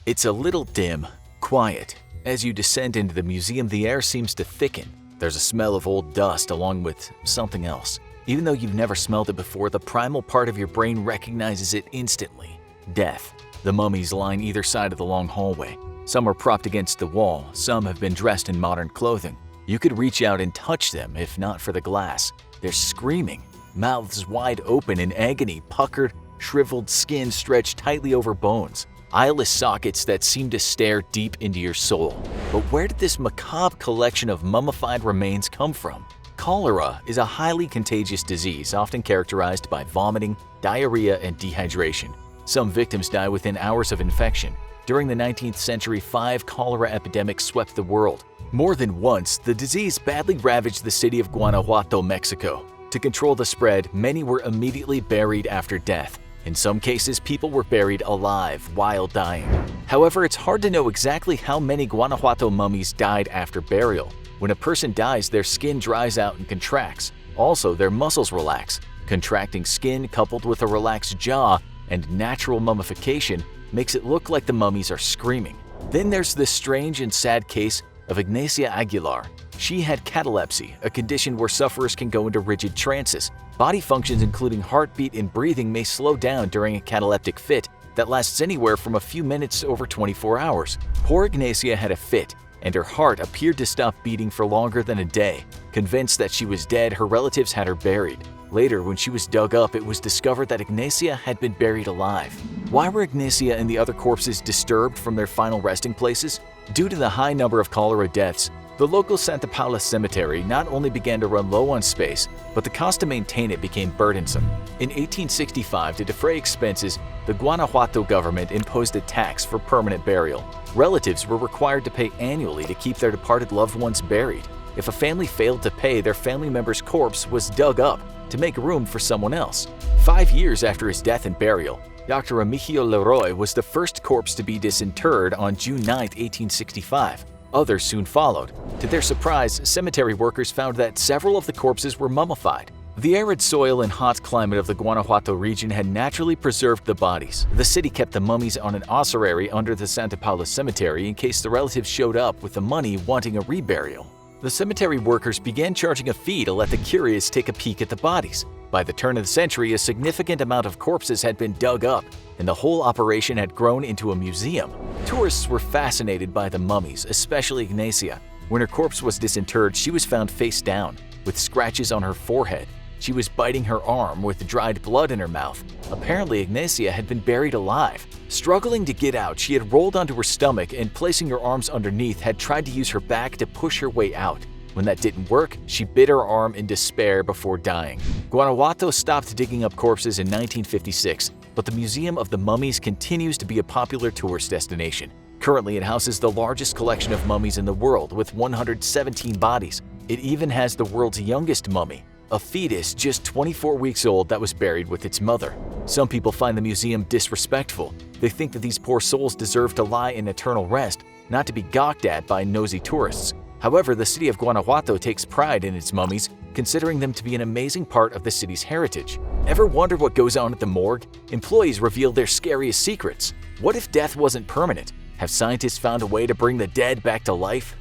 It's a little dim, quiet. As you descend into the museum, the air seems to thicken. There's a smell of old dust along with something else. Even though you've never smelled it before, the primal part of your brain recognizes it instantly. Death. The mummies line either side of the long hallway. Some are propped against the wall, some have been dressed in modern clothing. You could reach out and touch them if not for the glass. They're screaming, mouths wide open in agony, puckered, shriveled skin stretched tightly over bones. Eyeless sockets that seem to stare deep into your soul. But where did this macabre collection of mummified remains come from? Cholera is a highly contagious disease often characterized by vomiting, diarrhea, and dehydration. Some victims die within hours of infection. During the 19th century, 5 cholera epidemics swept the world. More than once, the disease badly ravaged the city of Guanajuato, Mexico. To control the spread, many were immediately buried after death. In some cases, people were buried alive while dying. However, it's hard to know exactly how many Guanajuato mummies died after burial. When a person dies, their skin dries out and contracts. Also, their muscles relax. Contracting skin coupled with a relaxed jaw and natural mummification makes it look like the mummies are screaming. Then there's this strange and sad case of Ignacia Aguilar. She had catalepsy, a condition where sufferers can go into rigid trances. Body functions including heartbeat and breathing may slow down during a cataleptic fit that lasts anywhere from a few minutes to over 24 hours. Poor Ignacia had a fit, and her heart appeared to stop beating for longer than a day. Convinced that she was dead, her relatives had her buried. Later, when she was dug up, it was discovered that Ignacia had been buried alive. Why were Ignacia and the other corpses disturbed from their final resting places? Due to the high number of cholera deaths, the local Santa Paula cemetery not only began to run low on space, but the cost to maintain it became burdensome. In 1865, to defray expenses, the Guanajuato government imposed a tax for permanent burial. Relatives were required to pay annually to keep their departed loved ones buried. If a family failed to pay, their family member's corpse was dug up to make room for someone else. 5 years after his death and burial, Dr. Remigio Leroy was the first corpse to be disinterred on June 9, 1865. Others soon followed. To their surprise, cemetery workers found that several of the corpses were mummified. The arid soil and hot climate of the Guanajuato region had naturally preserved the bodies. The city kept the mummies on an ossuary under the Santa Paula cemetery in case the relatives showed up with the money wanting a reburial. The cemetery workers began charging a fee to let the curious take a peek at the bodies. By the turn of the century, a significant amount of corpses had been dug up, and the whole operation had grown into a museum. Tourists were fascinated by the mummies, especially Ignacia. When her corpse was disinterred, she was found face down, with scratches on her forehead. She was biting her arm with dried blood in her mouth. Apparently, Ignacia had been buried alive. Struggling to get out, she had rolled onto her stomach and, placing her arms underneath, had tried to use her back to push her way out. When that didn't work, she bit her arm in despair before dying. Guanajuato stopped digging up corpses in 1956, but the Museum of the Mummies continues to be a popular tourist destination. Currently, it houses the largest collection of mummies in the world, with 117 bodies. It even has the world's youngest mummy, a fetus just 24 weeks old that was buried with its mother. Some people find the museum disrespectful. They think that these poor souls deserve to lie in eternal rest, not to be gawked at by nosy tourists. However, the city of Guanajuato takes pride in its mummies, considering them to be an amazing part of the city's heritage. Ever wonder what goes on at the morgue? Employees reveal their scariest secrets. What if death wasn't permanent? Have scientists found a way to bring the dead back to life?